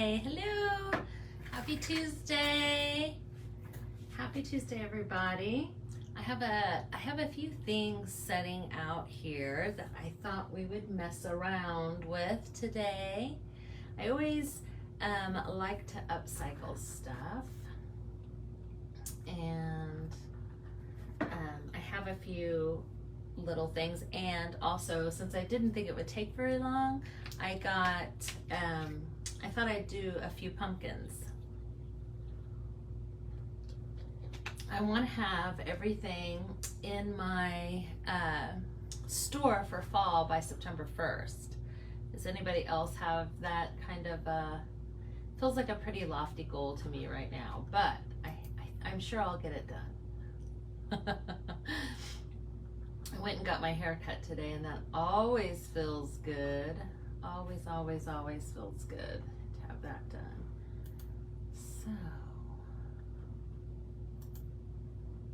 Hi, hello. Happy Tuesday. Happy Tuesday, everybody. I have a few things setting out here that I thought we would mess around with today. I always like to upcycle stuff, and I have a few little things, and also since I didn't think it would take very long, I thought I'd do a few pumpkins. I want to have everything in my store for fall by September 1st. Does anybody else have that kind of feels like a pretty lofty goal to me right now, but I'm sure I'll get it done. I went and got my hair cut today, and that always feels good. Always, always, always feels good to have that done. So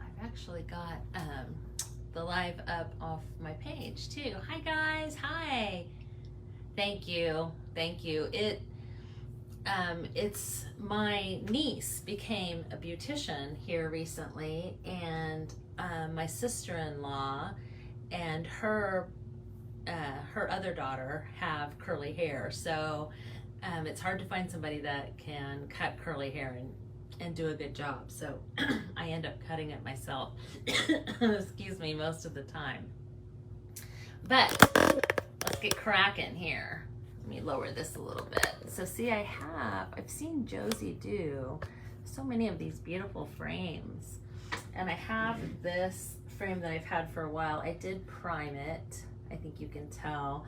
I've actually got the live up off my page too. Hi guys, hi. Thank you, thank you. It's my niece became a beautician here recently, and my sister-in-law and her other daughter have curly hair, so it's hard to find somebody that can cut curly hair and do a good job, so I end up cutting it myself. Excuse me, most of the time. But let's get cracking here. Let me lower this a little bit. So see, I've seen Josie do so many of these beautiful frames, and I have this frame that I've had for a while. I did prime it. I think you can tell.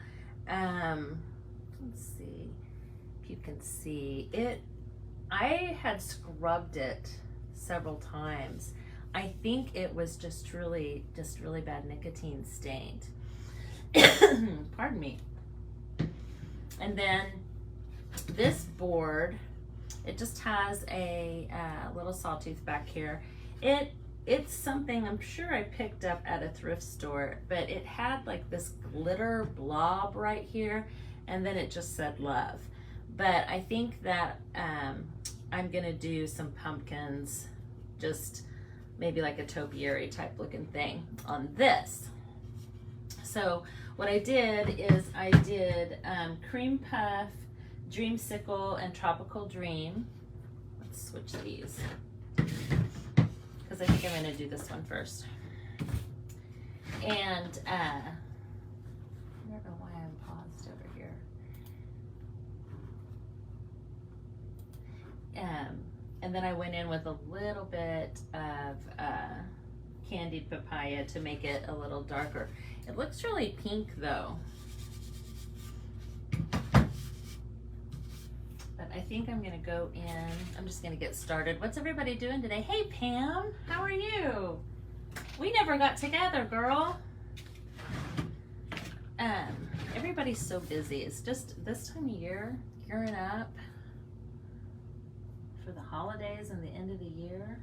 Let's see if you can see it. I had scrubbed it several times. I think it was just really bad nicotine stained. Pardon me. And then this board, it just has a little sawtooth back here. It's something I'm sure I picked up at a thrift store, but it had like this glitter blob right here, and then it just said love. But I think that I'm gonna do some pumpkins, just maybe like a topiary type looking thing on this. So what I did is I did Cream Puff, Dreamsicle, and Tropical Dream. Let's switch these, because I think I'm going to do this one first. And I don't know why I'm paused over here. And then I went in with a little bit of candied papaya to make it a little darker. It looks really pink though. But I think I'm gonna go in, I'm just gonna get started. What's everybody doing today? Hey Pam, how are you? We never got together, girl. Everybody's so busy. It's just this time of year, gearing up for the holidays and the end of the year.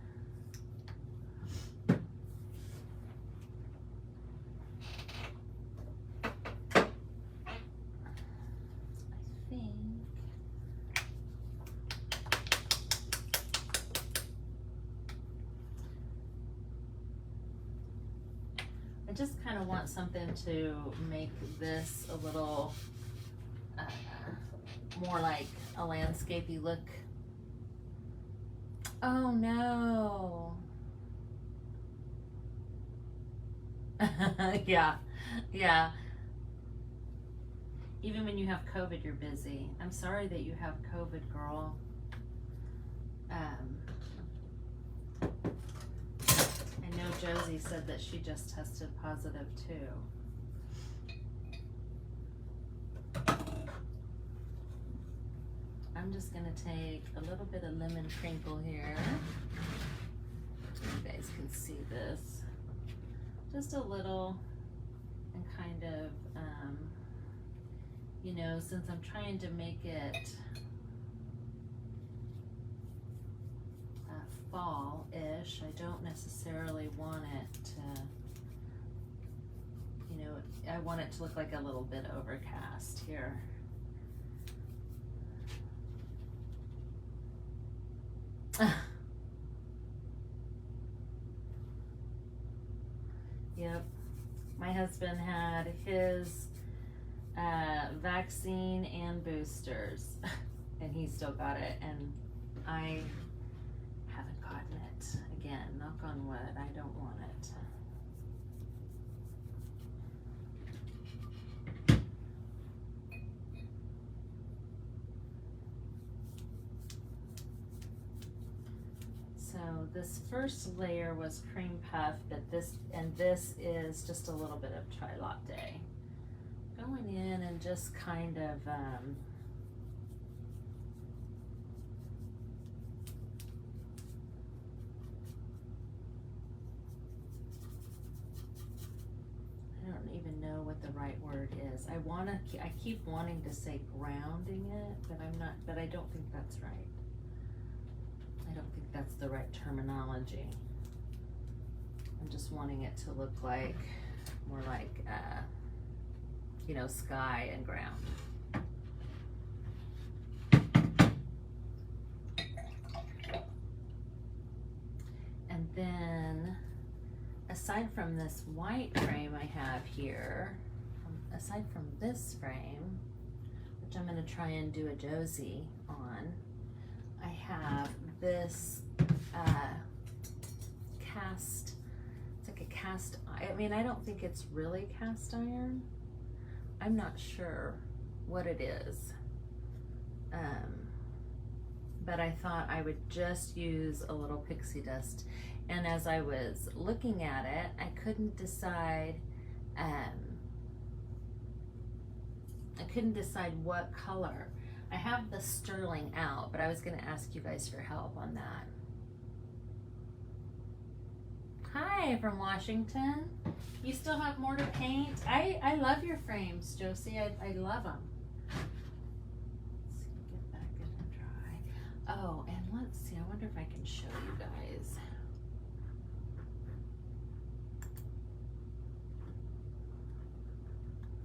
I just kind of want something to make this a little more like a landscapey look. Oh no. Yeah. Even when you have COVID, you're busy. I'm sorry that you have COVID, girl. I know Josie said that she just tested positive too. I'm just gonna take a little bit of lemon crinkle here. You guys can see this. Just a little, and kind of, you know, since I'm trying to make it fall-ish, I don't necessarily want it to, you know, I want it to look like a little bit overcast here. Yep. My husband had his vaccine and boosters, and he still got it, and I haven't gotten it. Again, knock on wood, I don't want it. So this first layer was cream puff, but this is just a little bit of chai latte. Going in and just kind of I don't even know what the right word is. I keep wanting to say grounding it, but I don't think that's right. I don't think that's the right terminology. I'm just wanting it to look like more like you know, sky and ground. And then aside from this white frame I have here, aside from this frame, which I'm going to try and do a Josie on, I have this cast, it's like a cast, I mean, I don't think it's really cast iron. I'm not sure what it is. But I thought I would just use a little pixie dust. And as I was looking at it, I couldn't decide what color. I have the sterling out, but I was going to ask you guys for help on that. Hi from Washington. You still have more to paint? I love your frames, Josie. I love them. Let's see, get that good and dry. Oh, and let's see. I wonder if I can show you guys.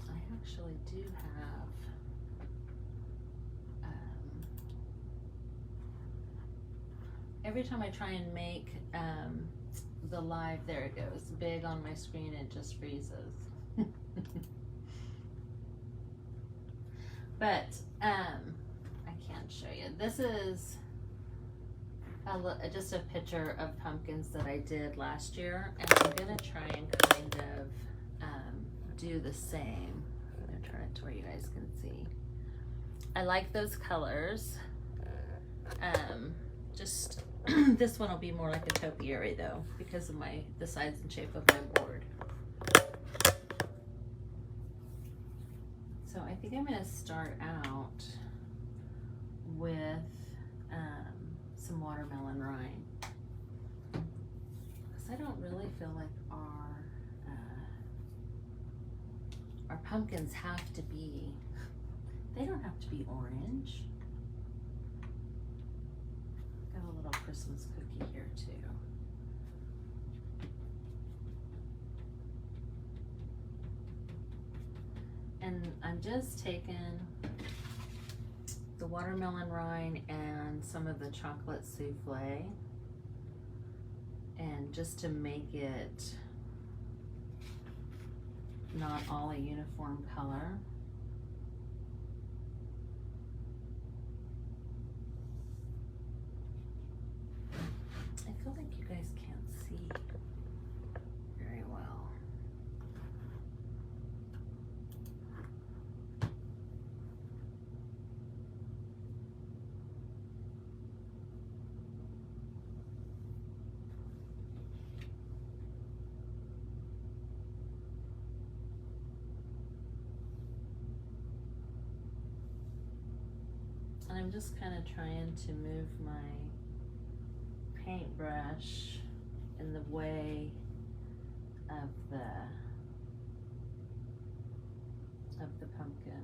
I actually do have every time I try and make the live, there it goes, big on my screen, it just freezes. But I can't show you. This is just a picture of pumpkins that I did last year, and I'm gonna try and kind of do the same. I'm gonna turn it to where you guys can see. I like those colors. Just this one will be more like a topiary though, because of the size and shape of my board. So I think I'm going to start out with some watermelon rind, because I don't really feel like our pumpkins have to be, they don't have to be orange. Got a little Christmas cookie here too. And I'm just taking the watermelon rind and some of the chocolate souffle, and just to make it not all a uniform color. I feel like you guys can't see very well. And I'm just kind of trying to move my paintbrush in the way of the pumpkin.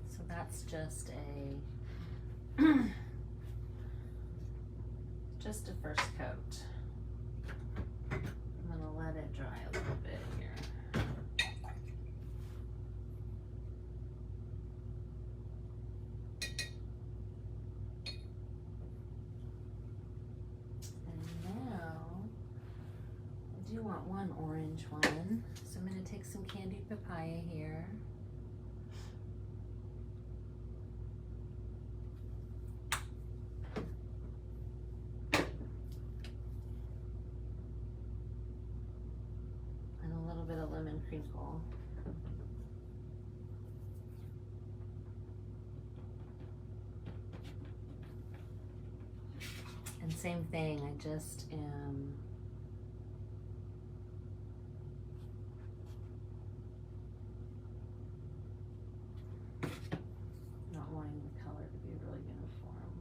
So that's just just a first coat. I'm gonna let it dry a little bit here. orange one. So I'm going to take some candied papaya here. And a little bit of lemon crinkle. And same thing, I just am not wanting the color to be really uniform.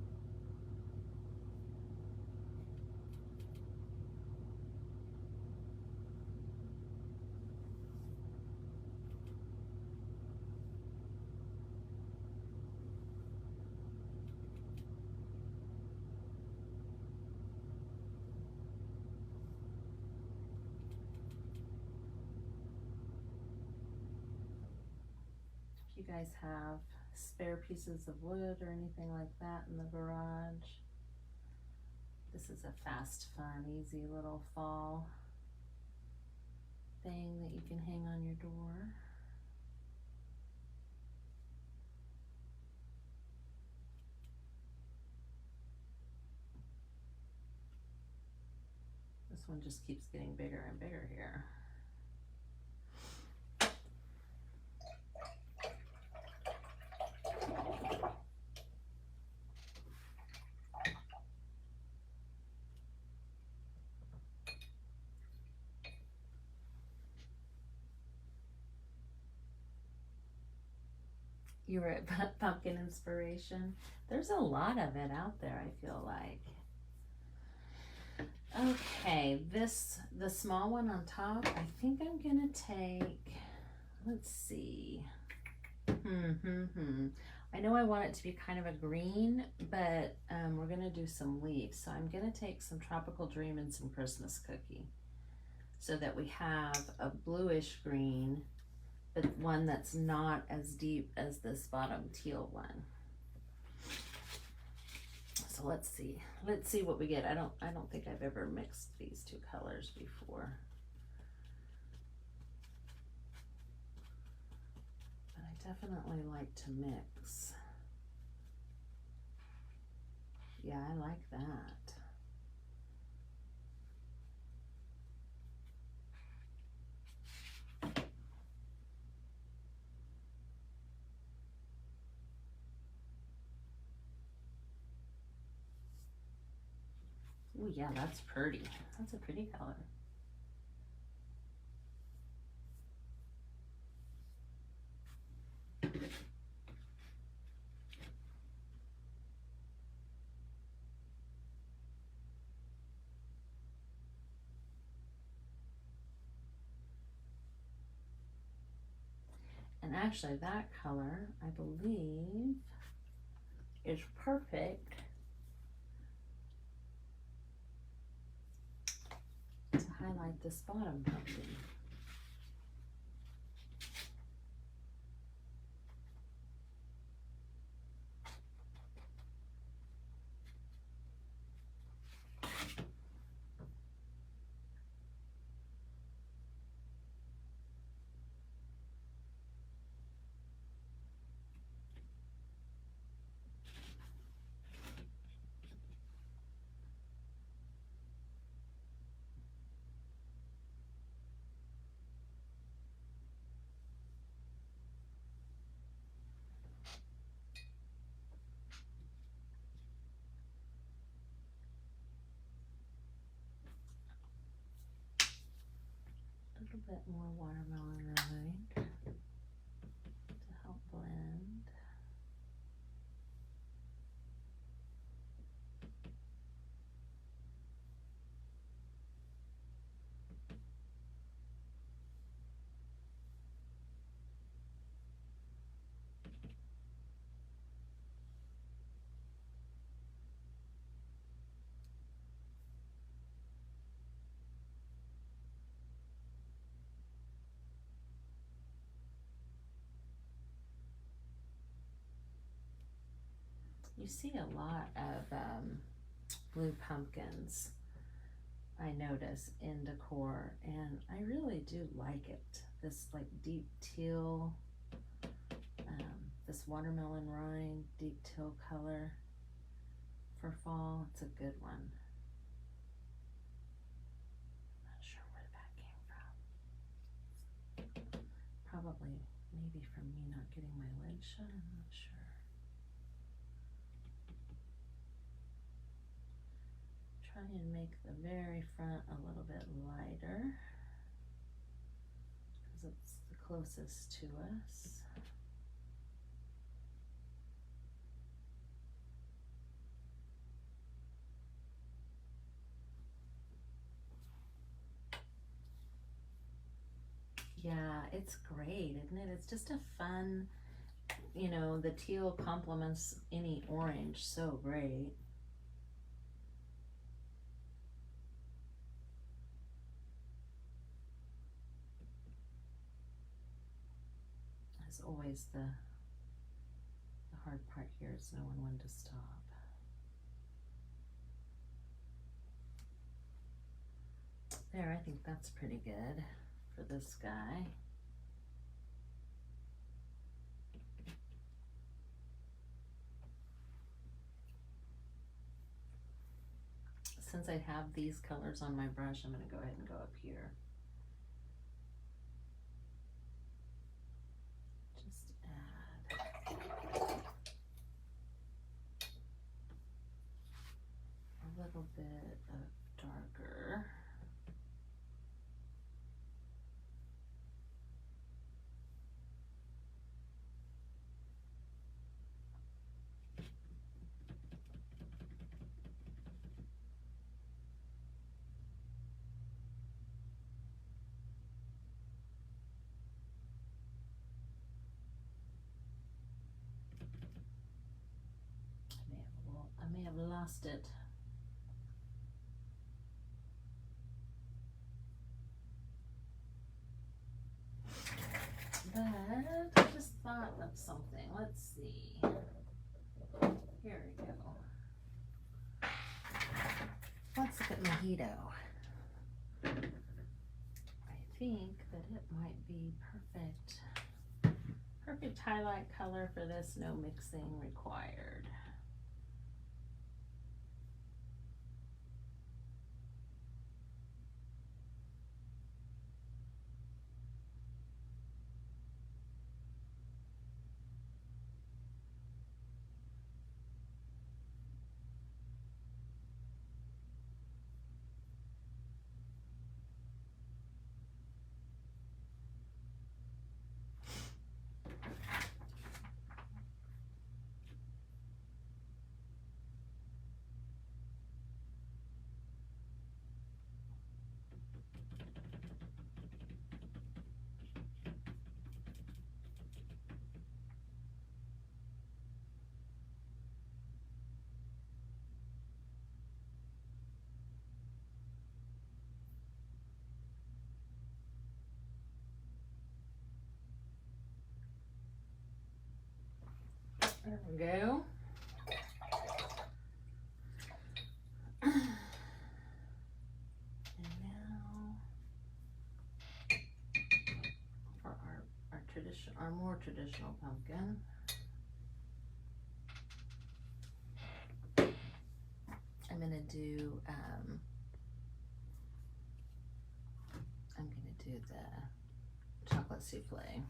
If you guys have spare pieces of wood or anything like that in the garage, this is a fast, fun, easy little fall thing that you can hang on your door. This one just keeps getting bigger and bigger here. You were at Pumpkin Inspiration. There's a lot of it out there, I feel like. Okay, the small one on top, I think I'm gonna take, let's see. I know I want it to be kind of a green, but we're gonna do some leaves. So I'm gonna take some Tropical Dream and some Christmas Cookie so that we have a bluish green, but one that's not as deep as this bottom teal one. So let's see what we get. I don't think I've ever mixed these two colors before. But I definitely like to mix. Yeah, I like that. Oh yeah, that's pretty. That's a pretty color. And actually that color, I believe, is perfect to highlight this bottom pumpkin. A little bit more watermelon rind to help blend. You see a lot of blue pumpkins I notice in decor, and I really do like it. This like deep teal, this watermelon rind, deep teal color for fall. It's a good one. I'm not sure where that came from. Probably maybe from me not getting my lid shut, I'm not sure. Try and make the very front a little bit lighter because it's the closest to us. Yeah, it's great, isn't it? It's just a fun, you know, the teal complements any orange so great. As always, the hard part here is knowing when to stop. There, I think that's pretty good for this guy. Since I have these colors on my brush, I'm going to go ahead and go up here. Just add a little bit of darker. I may have lost it. But I just thought of something. Let's see. Here we go. Let's look at mojito. I think that it might be perfect. Perfect highlight color for this, no mixing required. There we go. And now for our more traditional pumpkin. I'm gonna do the chocolate souffle.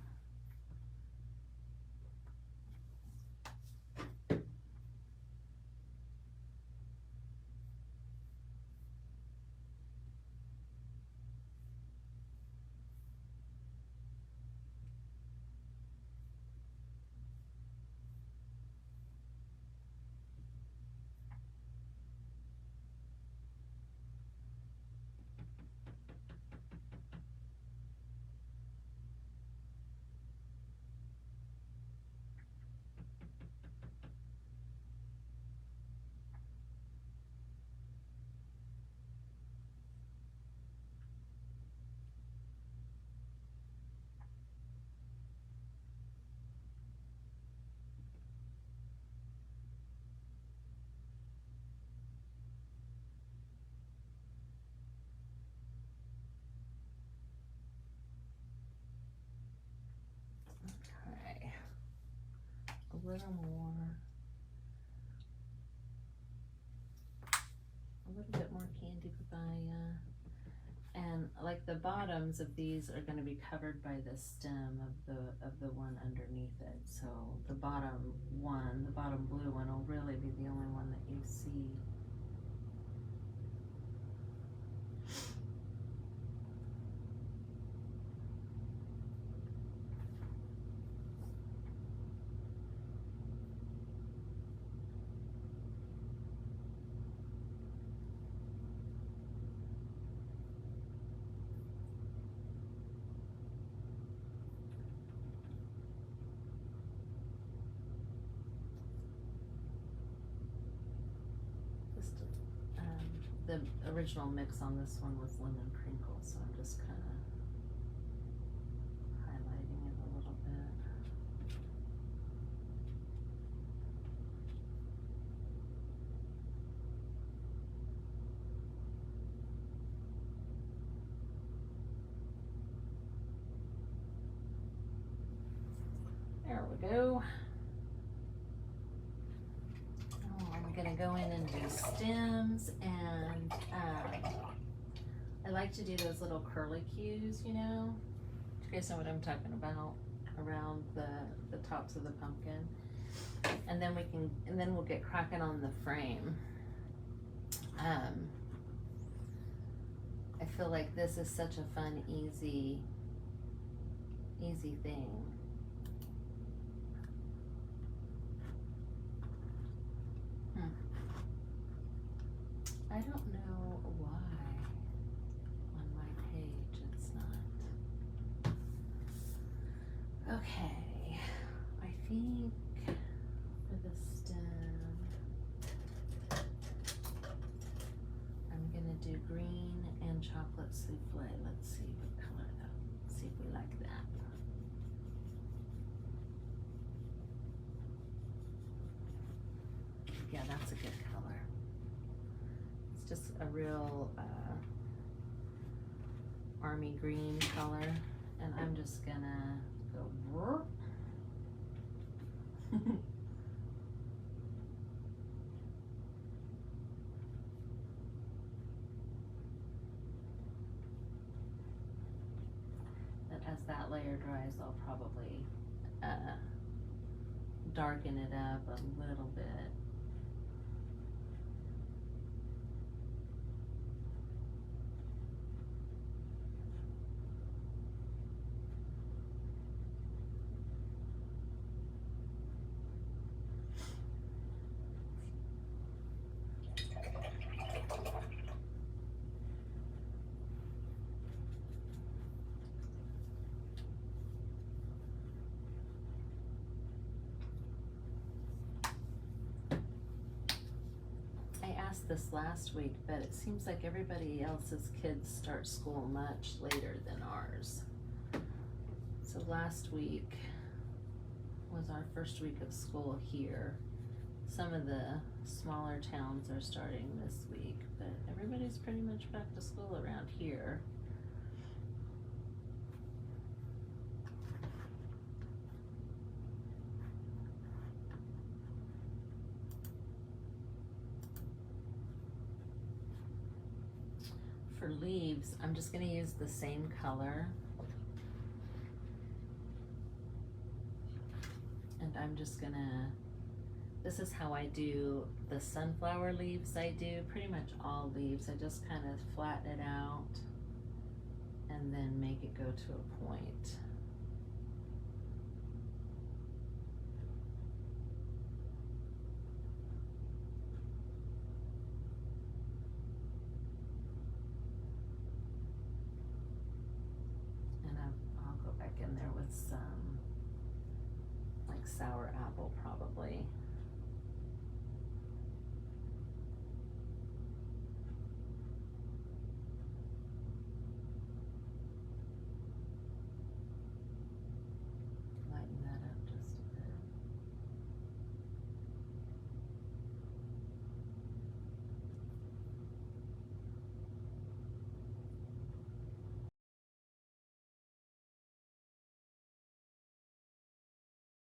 little bit more candy papaya. And like the bottoms of these are going to be covered by the stem of the one underneath it. So the bottom one, the bottom blue one, will really be the only one that you see. The original mix on this one was lemon crinkle, so I'm just kind of highlighting it a little bit. There we go. I'm gonna go in and do stems, and I like to do those little curlicues, you know. You guys know what I'm talking about, around the tops of the pumpkin, and then we'll get cracking on the frame. I feel like this is such a fun, easy thing. I don't know why on my page it's not. Okay, I think for the stem, I'm gonna do green and chocolate souffle. Let's see what color though. See if we like that. Yeah, that's a good color. Just a real army green color, and I'm just gonna go and as that layer dries, I'll probably darken it up a little bit. This last week, but it seems like everybody else's kids start school much later than ours. So last week was our first week of school here. Some of the smaller towns are starting this week, but everybody's pretty much back to school around here. For leaves, I'm just going to use the same color, and I'm just gonna, this is how I do the sunflower leaves. I do pretty much all leaves. I just kind of flatten it out and then make it go to a point. In there with some like sour apple probably.